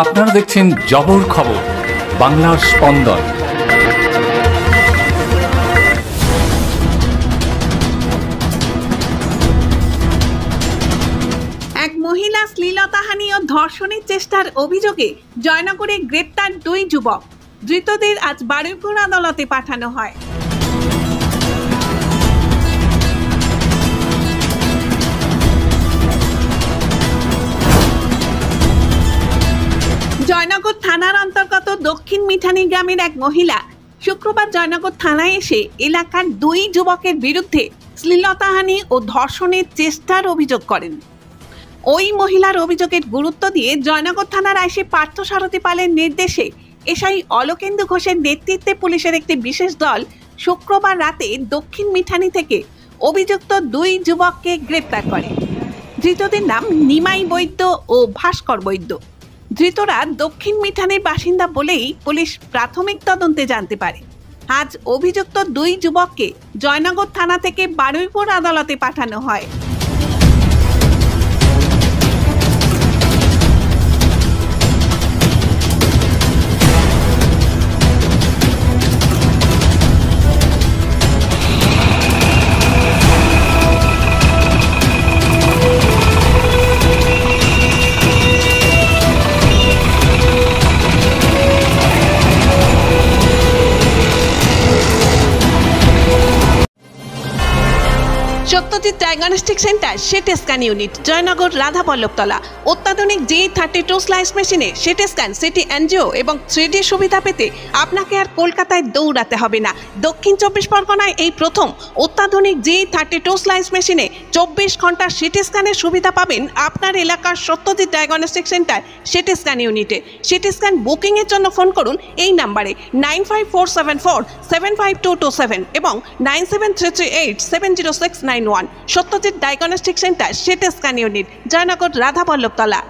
আপনারা দেখছেন জবর খবর, বাংলার স্পন্দন। এক মহিলা শ্লীলতাহানি ও ধর্ষণের চেষ্টার অভিযোগে জয়নগরে গ্রেপ্তার 2 যুবক। ধৃতদের আজ বারুইপুর আদালতে পাঠানো হয়। জয়নগর থানার অন্তর্গত দক্ষিণ মিঠানি গ্রামের এক মহিলা শুক্রবার জয়নগর থানায় এসে এলাকার 2 যুবকের বিরুদ্ধে শ্লীলতাহানি ও ধর্ষণের চেষ্টার অভিযোগ করেন। ওই মহিলার অভিযোগের গুরুত্ব দিয়ে জয়নগর থানার আইসি পার্থসারথী পালের নির্দেশে এসআই অলোকেন্দু ঘোষের নেতৃত্বে পুলিশের একটি বিশেষ দল শুক্রবার রাতে দক্ষিণ মিঠানি থেকে অভিযুক্ত 2 যুবককে গ্রেপ্তার করে। ধৃতদের নাম নিমাই বৈদ্য ও ভাস্কর বৈদ্য। ধৃতরা দক্ষিণ মিঠানির বাসিন্দা বলেই পুলিশ প্রাথমিক তদন্তে জানতে পারে। আজ অভিযুক্ত 2 যুবককে জয়নগর থানা থেকে বারুইপুর আদালতে পাঠানো হয়। Satyajit diagnostic centre CT scan unit, Joynagar Radhaballavtala. অত্যাধুনিক G32 স্লাইস মেশিনে সিটি স্ক্যান, সিটি এনজিও এবং 3D সুবিধা পেতে আপনাকে আর কলকাতায় দৌড়াতে হবে না। দক্ষিণ 24 পরগনায় এই প্রথম অত্যাধুনিক G32 স্লাইস মেশিনে 24 ঘন্টার সিটি স্ক্যানের সুবিধা পাবেন আপনার এলাকার Satyajit diagnostic centre CT scan ইউনিটে। সিটি স্ক্যান বুকিংয়ের জন্য ফোন করুন এই নাম্বারে 9547475227 এবং 9733870691। Satyajit diagnostic centre CT scan unit, Joynagar Radhaballavtala.